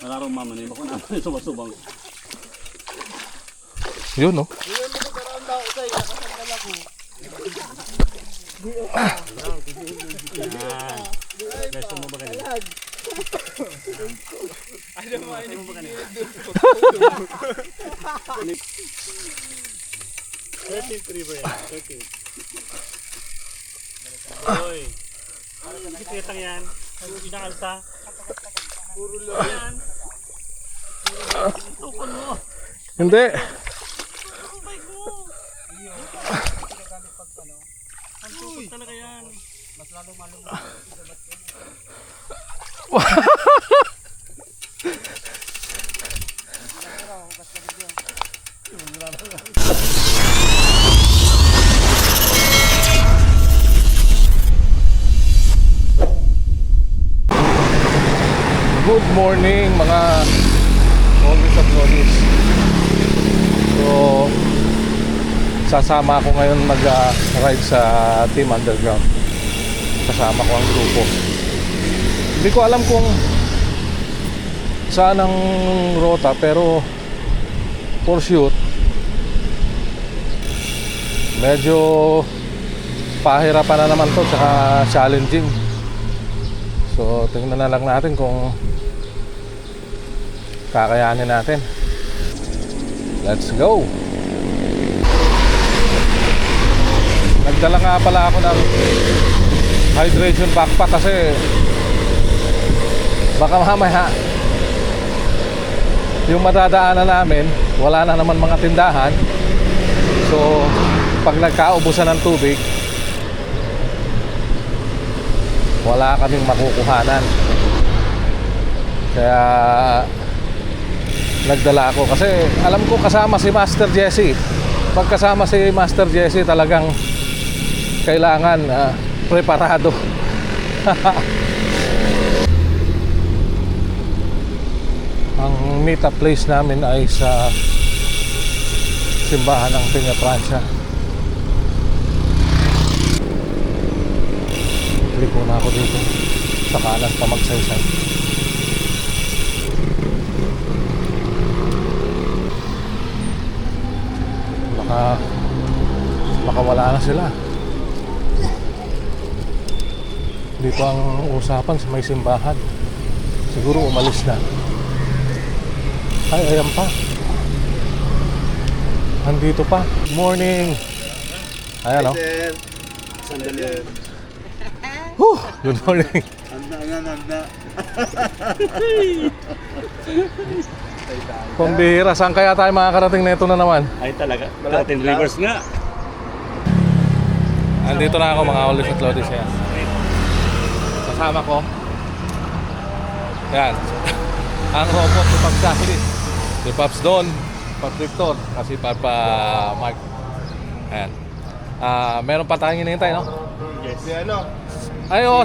Nararong mamanin ako na subang-subang. Yun, no? Gusto mo ba ganyan? Oy. Kitang yan. Inakalta. Puro lang yan. Tukon mo. Hindi. Ang tukon talaga yan. Mas lalong malungkot. Good morning mga always at lollies. So sasama ako ngayon mag-ride sa Team Underground. Kasama ko ang grupo. Hindi ko alam kung saan ang rota, pero for shoot medyo pahirapan na naman to, tsaka challenging. So tingnan na lang natin kung kakayanin natin. Let's go. Nagdala nga pala ako ng hydration backpack kasi baka mamaya yung madadaanan namin wala na naman mga tindahan. So pag nagkaubusan ng tubig, wala kaming makukuhanan. Kaya nagdala ako kasi alam ko kasama si Master Jesse. Pag kasama si Master Jesse talagang kailangan preparado. Ang meet-up place namin ay sa simbahan ng Peña Francia. Liko na ako dito sa kanan pa magsaysay. Baka wala na sila. Dito ang usapan sa may simbahan. Siguro umalis na. Ay, ayan pa. Andito pa. Good morning. Ayan, o. Sandali. Good morning. Handa. Pambihira, saan kaya tayo makakarating na ito na naman? Ay talaga. Talating reverse nga. Andito na ako mga ulis at lodis. Yan. Kasama ko. Yan. Ang robot ni Pops Jacqueline. Si Pops Don, Pops Victor, kasi Papa Mark. Ayan. Meron pa tayong hinihintay, no? Yes. Si ano? Ay, oo,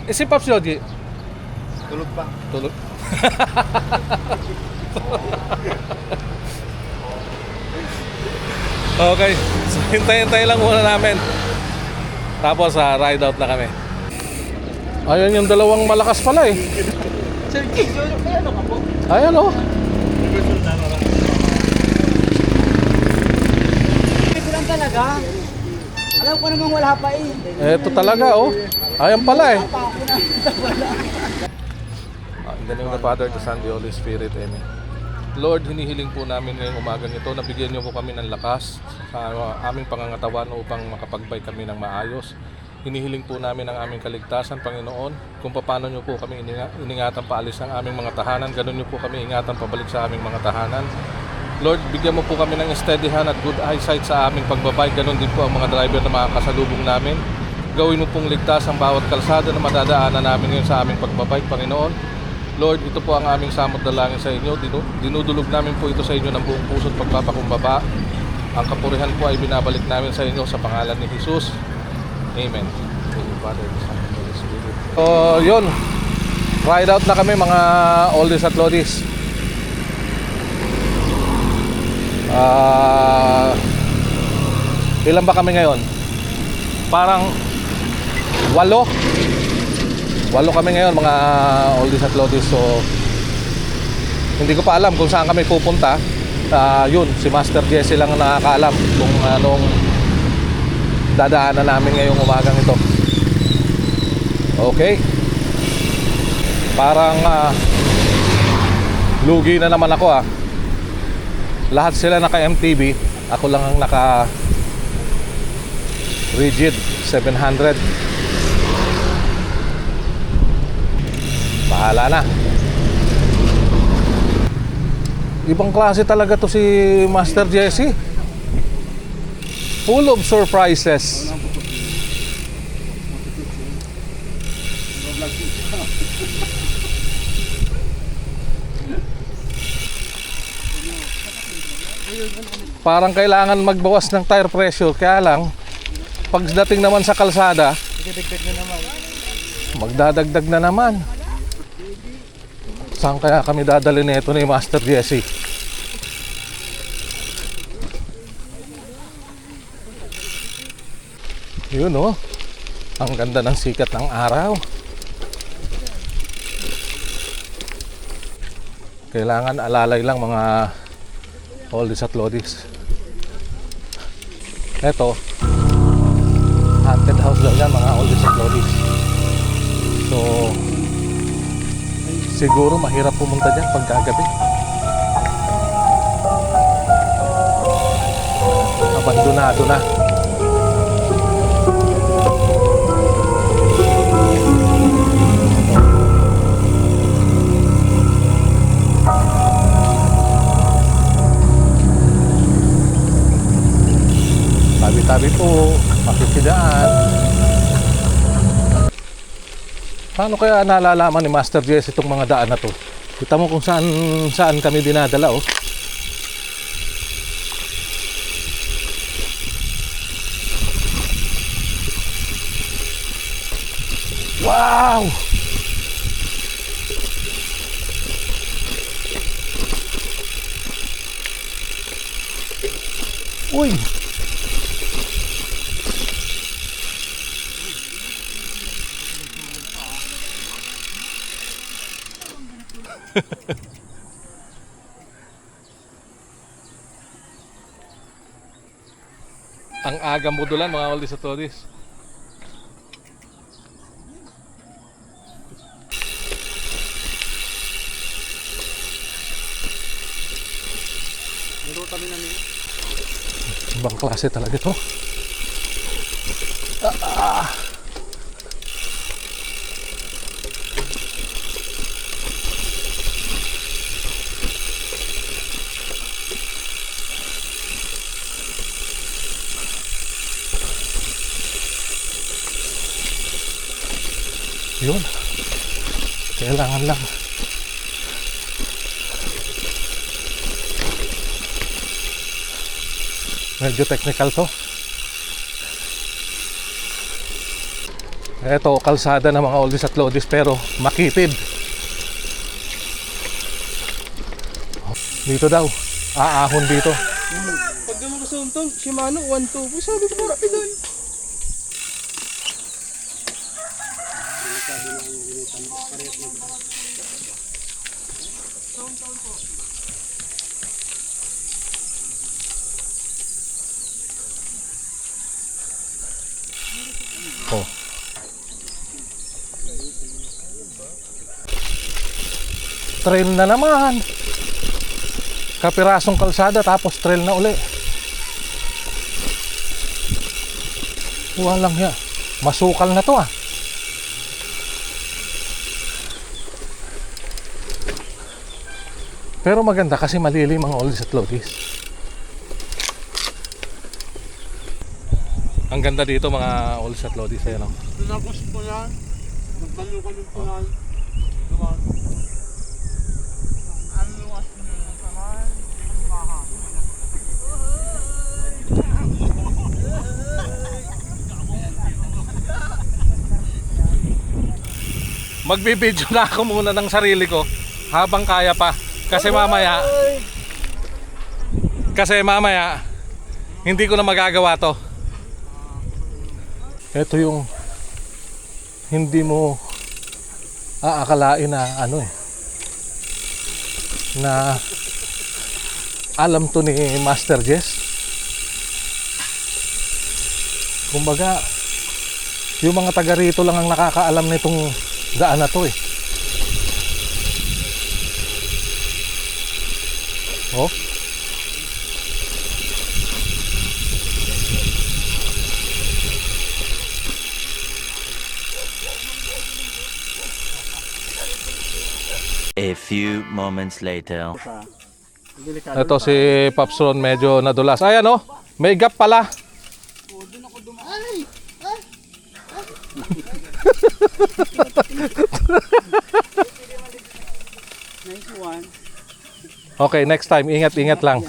si Pops Logi. Tulog pa. Tulog. Okay, so hintay-hintay lang muna namin. Tapos ride out na kami. Ayun yung dalawang malakas pala eh. Sir, ano ka po? Ayan o. Ito lang talaga. Alam ko namang wala pa eh. Ito talaga oh. Ayan pala eh. In the name of the Father, the Son, the Holy Spirit, Amen. Lord, hinihiling po namin ngayong umagang ito na bigyan niyo po kami ng lakas sa aming pangangatawan upang makapag-bike kami ng maayos. Hinihiling po namin ang aming kaligtasan, Panginoon, kung paano niyo po kami iningatan paalis ng aming mga tahanan, ganun niyo po kami ingatan pabalik sa aming mga tahanan. Lord, bigyan mo po kami ng steadyhan at good eyesight sa aming pagbabike, ganun din po ang mga driver na makakasalubong namin. Gawin mo pong ligtas ang bawat kalsada na madadaanan namin ngayon sa aming pagbabike, Panginoon. Lord, ito po ang aming samot dalangin sa inyo. Dinudulog namin po ito sa inyo ng buong puso at pagpapakumbaba. Ang kapurihan po ay binabalik namin sa inyo sa pangalan ni Jesus. Amen. Thank you, Father, Son, and Holy Spirit. So, yun. Ride out na kami mga oldies at lodies. Ilan ba kami ngayon? Parang Walo kami ngayon mga oldies at lodies. So hindi ko pa alam kung saan kami pupunta. Yun, si Master Jesse lang ang nakakaalam kung anong dadaanan namin ngayong umagang ito. Okay. Parang lugi na naman ako Lahat sila naka MTB, ako lang ang naka rigid 700. Bahala na. Ibang klase talaga to si Master Jesse. Full of surprises. Parang kailangan magbawas ng tire pressure. Kaya lang, pagdating naman sa kalsada, magdadagdag na naman. Saan kaya kami dadali nito ni Master Jesse? Yun ang ganda ng sikat ng araw. Kailangan alalay lang mga oldies at lodies. Eto, haunted house daw yan mga oldies at lodies. So siguro mahirap pumunta dyan pagkagabi. Abandonado na. Tabi-tabi po, makikidaan. Paano kaya nalalaman ni Master Jesse itong mga daan na to? Kita mo kung saan kami dinadala Wow! Uy! Ang aga modulan mga oldies at lodies. Ibang klase talaga ito. Yun, kailangan lang medyo technical to. Eto, kalsada ng mga oldies at lodies pero makitid. Dito daw, aahon dito. Pag naman kasumtong, Shimano 1.2, sabi ko para pilan. Oh. Trail na naman. Kapirasong kalsada tapos trail na uli. Walang ya. Masukal na to Pero maganda kasi malilim ang oldies at lodies. Ang ganda dito mga oldies at lodies. Ayan Tapos po yan, magbalukan yung punan. Duman. Ang luwas nyo yung saman, yung baha. Magbibideo na ako muna ng sarili ko habang kaya pa. Kasi mamaya hindi ko na magagawa to. Ito yung hindi mo aakalain na na alam to ni Master Jess. Kumbaga, yung mga taga rito lang ang nakakaalam nitong daan na to eh. Oh. A few moments later. Ito si Pops Ron medyo nadulas. Ayan oh, may gap pala. Nice one. Okay, next time, ingat-ingat lang.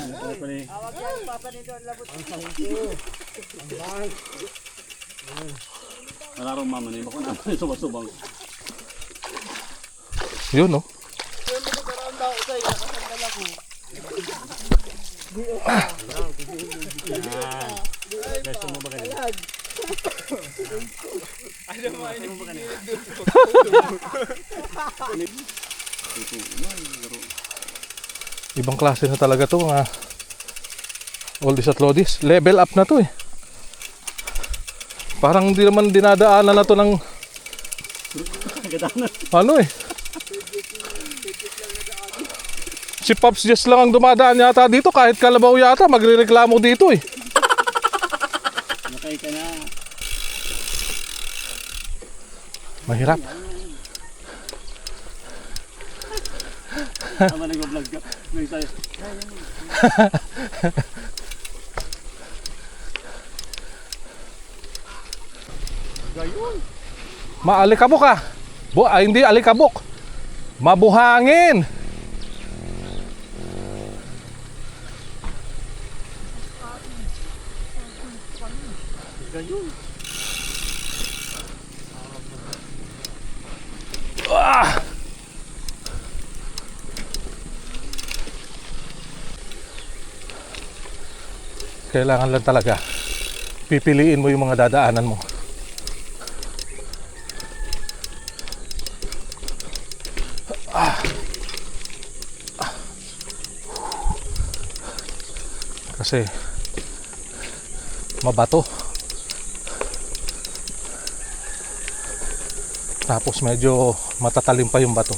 Nalarong mama na yun. Bako naman subang-subang. Yun oh. Gusto mo ba ganyan? Ibang klase na talaga to mga oldies at lodies. Level up na to eh. Parang hindi naman dinadaanan na to ng ano eh. Si Pops Jess lang ang dumadaan yata dito, kahit kalabaw yata magrereklamo dito eh. Nakay ka na. Mahirap. Tama nag-vlog ka. May tayo. Gayon. Maalikabok ka. Hindi alikabok. Mabuhangin. Gayon. Kailangan lang talaga pipiliin mo yung mga dadaanan mo. Kasi mabato. Tapos medyo matatalim pa yung bato.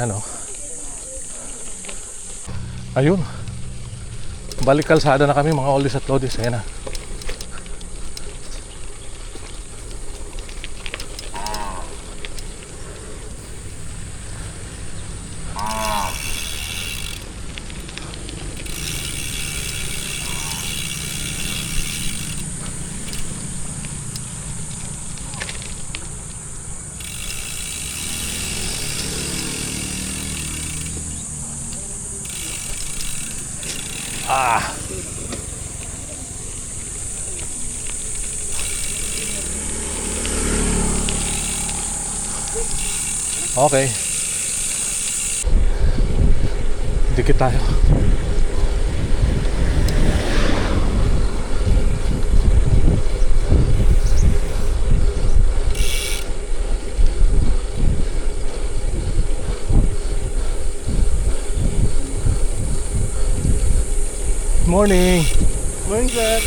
Ano? Ayun. Balik kalsada na kami mga oldies at lodies. Ayan na. Okay. Dikit tayo. Morning. Morning, sir.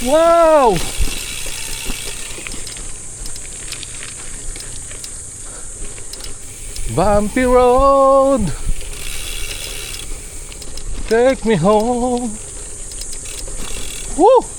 Wow! Bumpy road, take me home. Woo!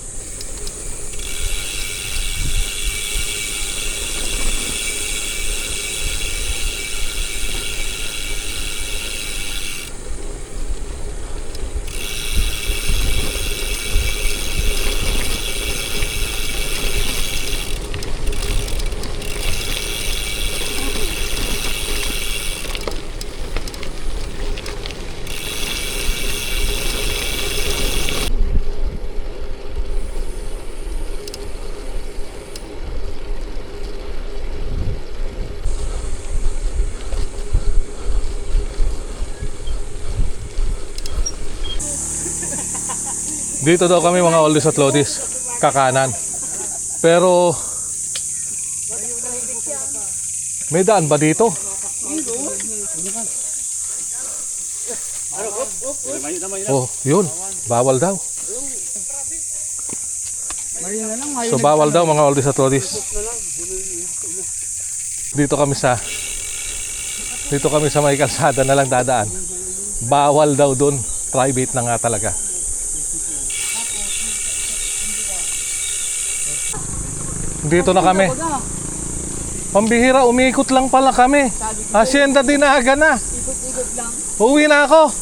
Dito daw kami mga oldies at lodies, kakanan. Pero may daan ba dito? Oh, yun. Bawal daw. Marina lang, So bawal daw mga oldies at lodies. Dito kami sa may kalsada na lang dadaan. Bawal daw doon. Private na nga talaga. Dito na kami. Pambihira, umikot lang pala kami. Hacienda Dinaga na. Ikot-ikot lang. Uuwi na ako.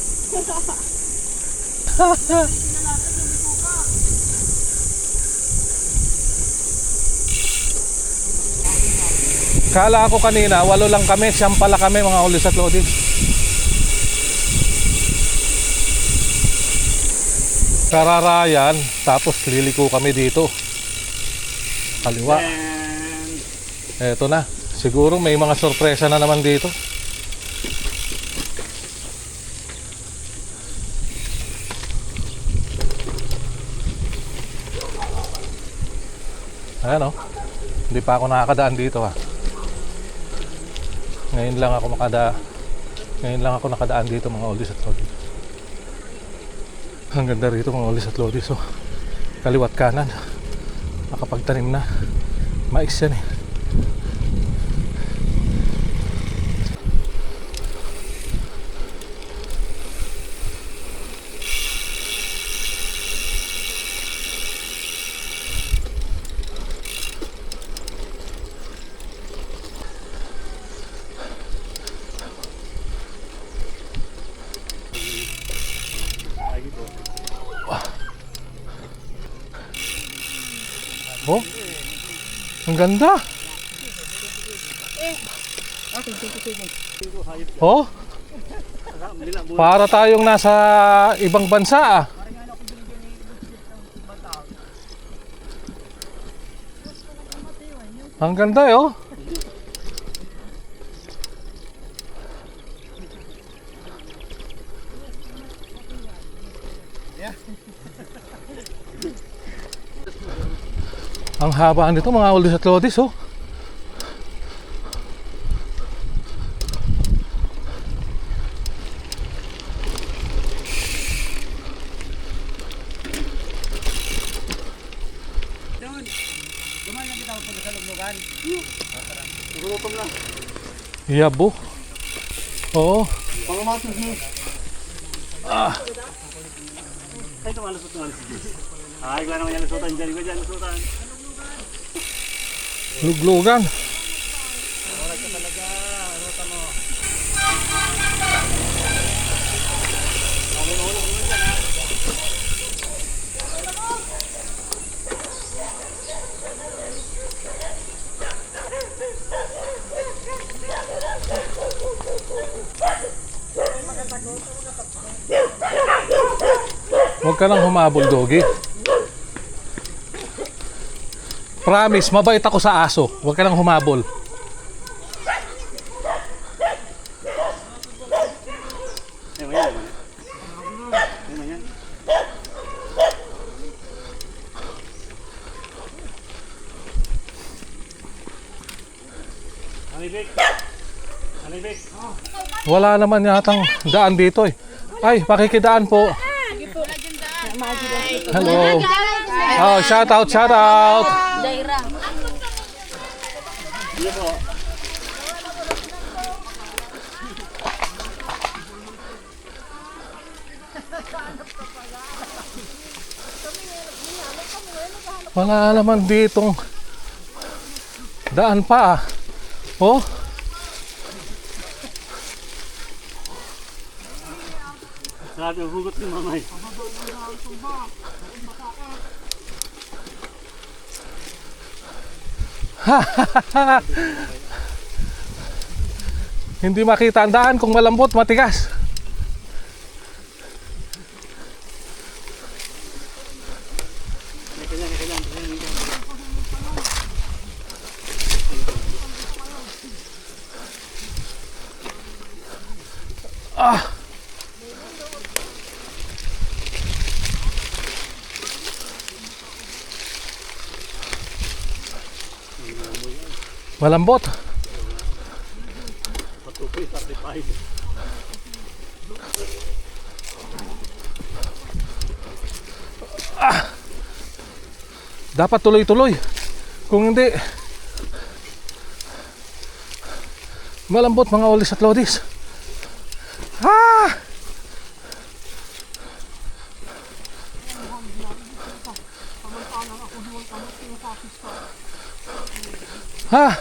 Kala ako kanina, 8 lang kami, 9 pala kami mga oldies at lodies. Kararayan, tapos liliko kami dito. Kaliwa. Eto na, siguro may mga sorpresa na naman dito. Ayan o, hindi pa ako nakakadaan dito ha. Ngayon lang ako nakadaan dito mga oldies at lodies. Ang ganda rito mga oldies at lodies. So, kaliwat kanan. Nakapagtanim na. Mais yan eh. Oh, ang ganda. Oh, para tayong nasa ibang bansa ah. Ang ganda eh oh. Ang haba nito mga oldies at lodies oh. Duman lang kita punta sa luglugan. Nagutom na. Yabo. Oo. Pangamatos mo. Ay, tumalasot. Ay, wala naman yan lusutan dyan. Ikaw dyan lusutan. Luglugan. Oras ka talaga. Luta mo. Huwag ka lang humabol, Doggy. Promise, mabait ako sa aso. Huwag ka lang humabol. Wala naman yatang daan dito eh. Ay, pakikidaan po. Hello. Oh, shout out. Daira. Wala naman ditong daan pa ah. Oh. Grabe ang hugot ni mamay. Hindi makita ang daan kung malambot, matigas. Malambot. Patupoy, 35. Dapat tuloy-tuloy. Kung hindi, malambot mga olis at lodis. Ah! Ha!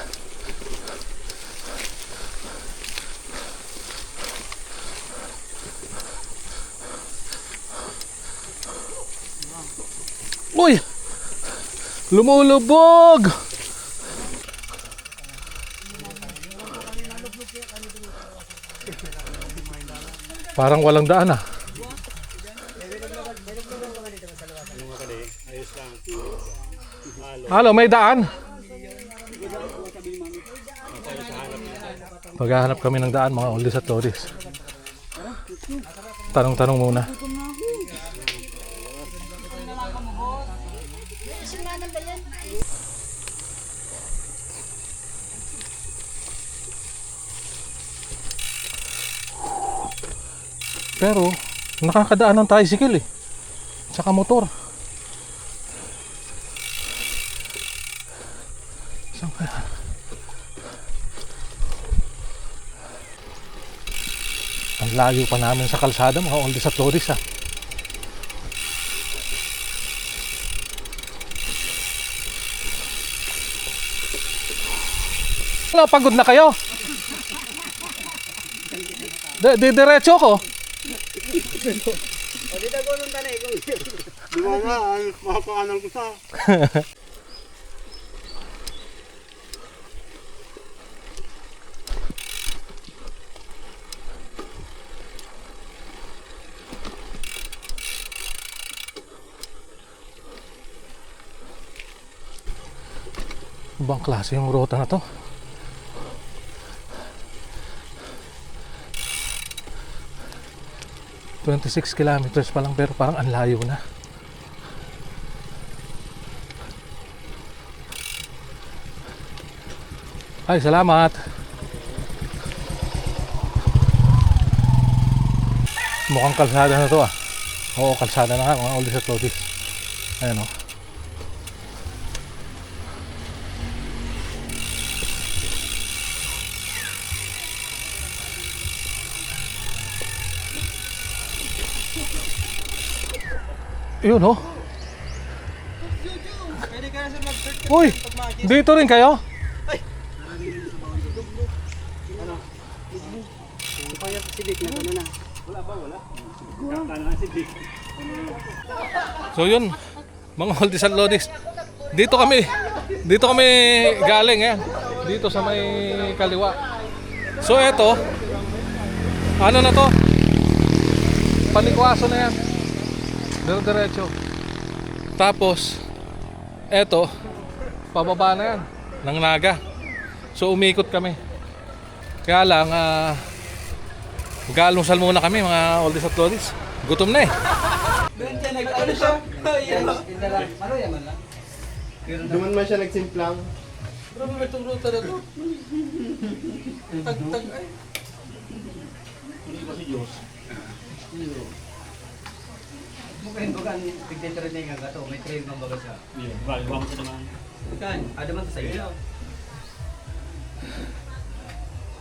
Uy! Lumulubog! Parang walang daan ah. Halo, may daan? Maghahanap kami ng daan mga oldies at lodis. Tanong-tanong muna. Pero nakakadaan ng tricycle eh. Tsaka motor. Saan kaya? Ang layo pa namin sa kalsada mga oldies at lodis ah. Ano, pagod na kayo? Diretso ko. Di ba nga, makapaanan ko sa... Ibang klase yung ruta na to. ...26 kilometers pa lang pero parang ang layo na. Ay, salamat. Mukhang kalsada na to ah. Oo, kalsada na nga mga oldies at lodis. Ayan o. Yun oh. Uy, dito rin kayo? So yun, mga oldies at lodis. Dito kami galing eh. Dito sa may kaliwa. So eto, ano na to? Panikwaso na yan. Diretso. Tapos eto, pababa na yan ng Naga. So umikot kami. Kaya lang mag-aalmusal muna kami mga oldies at lodis. Gutom na eh. Ano siya? Ano yaman lang? Duman man siya nagsimplang. Pero may itong ruta na to. Tag ay. Hindi ba si Diyos? Mungkin bukan tigde-training ang gato, may train ng baga siya. Iya, bago sa naman. Kan, ada man sa iyo.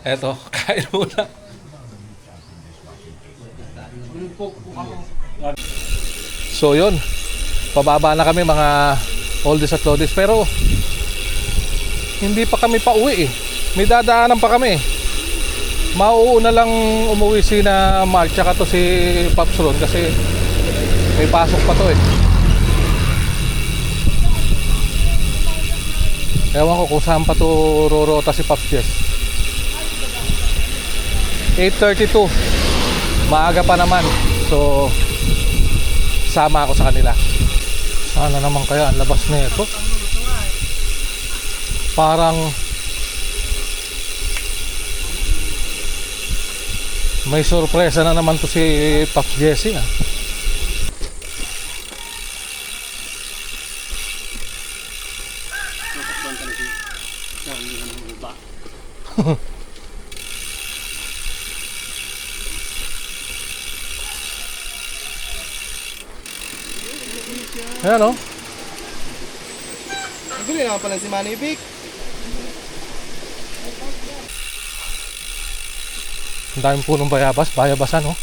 Eto, kain muna. So yun, pababa na kami mga oldies at lodis. Pero hindi pa kami pauwi eh. May dadaanan pa kami eh. Mauuna lang umuwi si na Mark tsaka to si Pops Ron kasi may pasok pa to eh. Ewan ko kung saan pa to rorota si Pops Jess. 8:32. Maaga pa naman. So sama ako sa kanila. Sana naman kaya ang labas nito. Parang may sorpresa na naman to si Pops Jesse ah. baba. Ayan o. Naguli naman pala si Manny Vic. Ang daming punong bayabas, bayabasan o.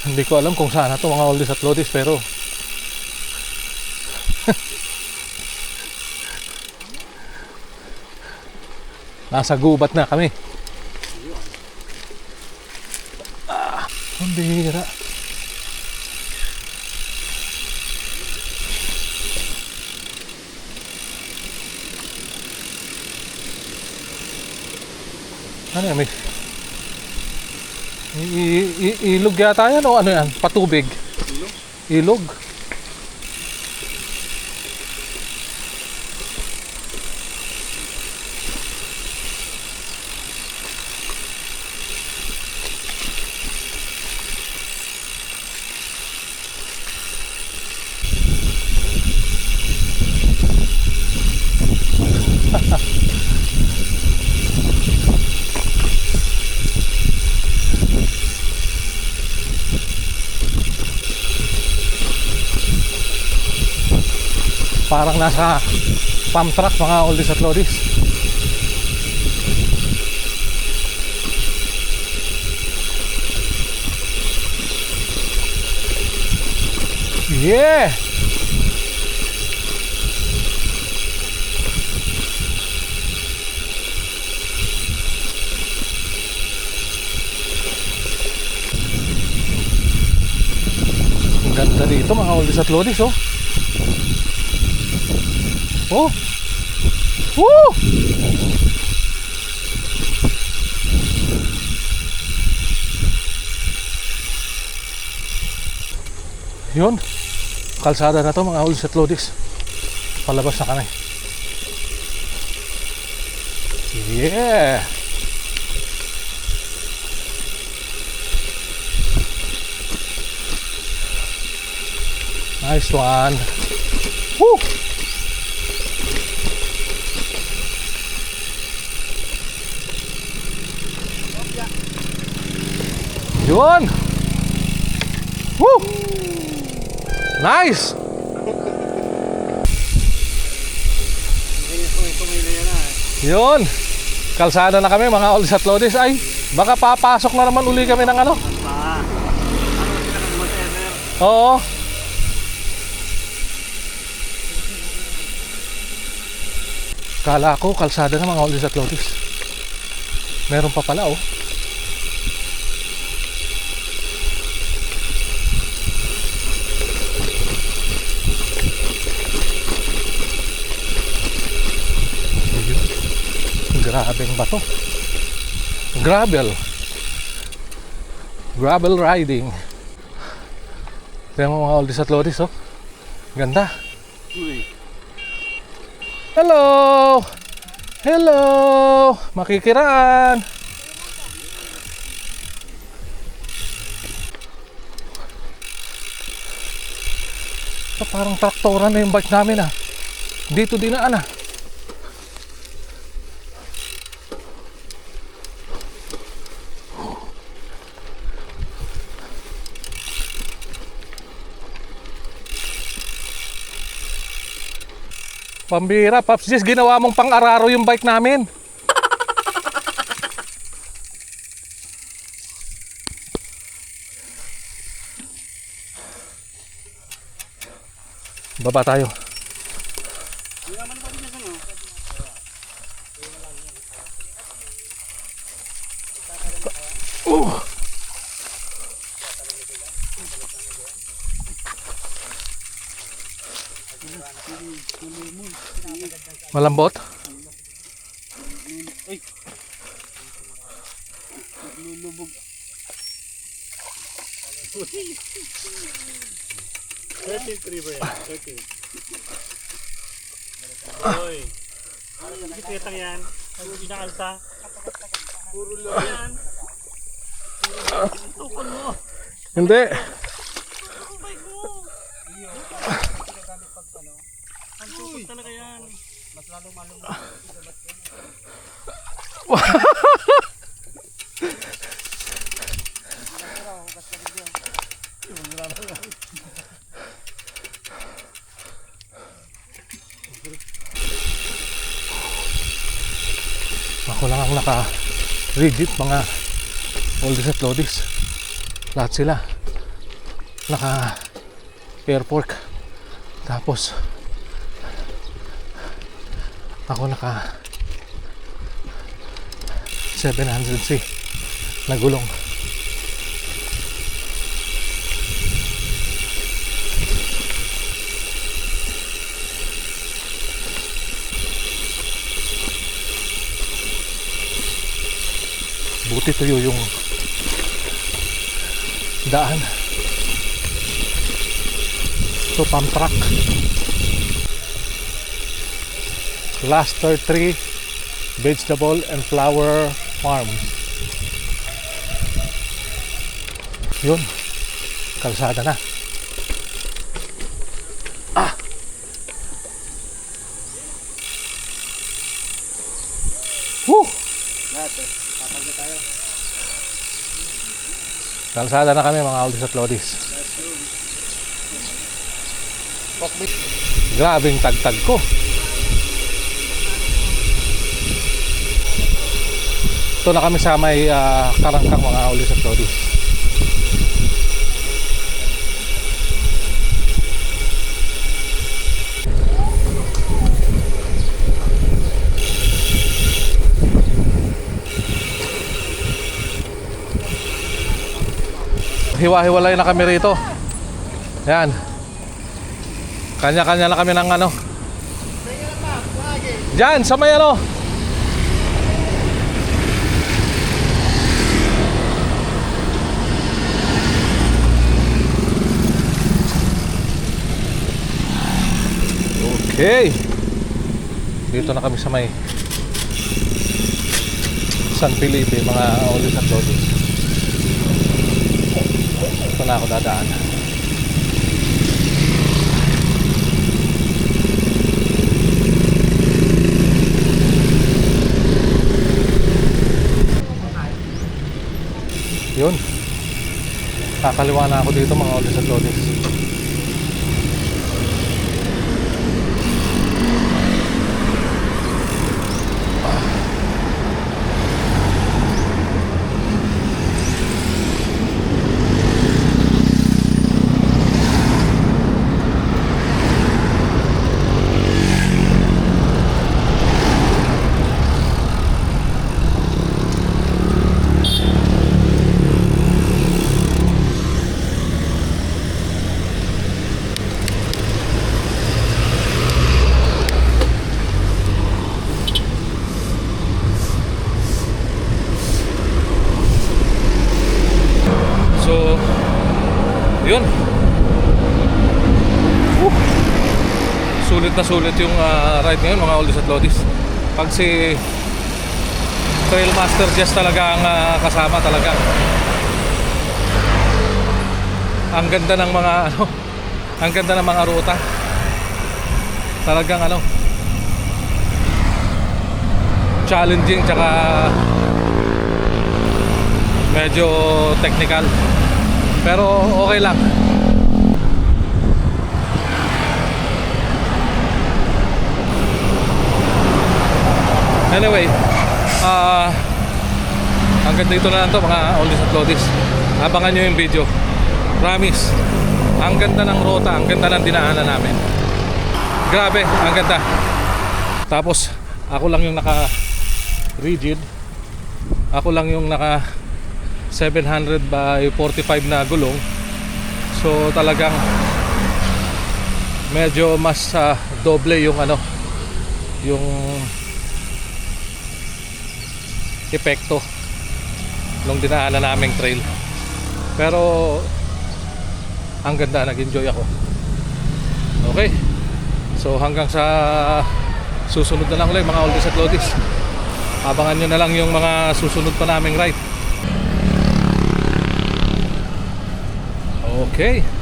Hindi ko alam kung saan na ito mga oldies at lodies pero nasa gubat na kami. Ang bihira. Ano yan? May ilog yata yan o ano yan? Patubig? Ilog? Parang nasa pump truck mga oldies at lodies. Yeah! Ang ganda dito mga oldies at lodies oh. Oh! Woo! Yun. Kalsada na to mga oldies at lodies. Palabas na kami. Yeah! Nice one. Woo! Yun! Woo! Nice! Yun! Kalsada na kami mga oldies at lodies. Ay, baka papasok na naman uli kami ng ano? Oo. Kala ko kalsada na mga oldies at lodies. Meron pa pala oh. Grabeng bato. Gravel riding. Tingnan mo mga oldies at lodies oh. Ganda. Hello! Hello! Makikiraan. Parang traktoran na yung bike namin ah. Dito dinaan ah. Pambira, Pops Jess, ginawa mong pang-araro yung bike namin. Baba tayo. Malambot? Lulubog. 13.3 ba yan? 13. Oy. Bisikleta yan. Inaalsa. Puro lang yan. Tukon mo. Hindi. Ako lang ang naka-rigid mga oldies at lodies. Lahat sila naka-air fork. Tapos ako naka 700C na gulong. Buti tuyo yung daan. So pump track. Cluster 3 Vegetable and Flower Farm. Yun, kalsada na. Woo! Kalsada na kami mga oldies at lodies. Grabing tagtag ko. Ito na kami sa may karangkang mga oldies at lodies. Hiwa-hiwalay na kami rito. Yan. Kanya-kanya na kami ng ano. Diyan, sa may ano. Okay. Dito na kami sa may San Felipe, mga oldies at lodies. Ito na ako dadaan. Yun. Kakaliwa na ako dito mga oldies at lodies. So, yun. Sulit na sulit yung ride ngayon mga oldies at lodies. Pag si Trailmaster Jess talaga ang kasama talaga. Ang ganda ng mga ano, ang ganda ng mga ruta. Talagang ano, challenging tsaka medyo technical. Pero okay lang. Anyway, hanggang dito na lang to mga oldies at lodies. Abangan nyo yung video. Promise, ang ganda ng ruta, ang ganda ng dinaanan namin. Grabe, ang ganda. Tapos, ako lang yung naka-rigid. Ako lang yung naka 700 by 45 na gulong. So talagang medyo mas doble yung ano, yung epekto nung dinaanan naming trail. Pero ang ganda, nag-enjoy ako. Okay, so hanggang sa susunod na lang ulit mga oldies at lodies. Abangan nyo na lang yung mga susunod pa naming ride. Okay.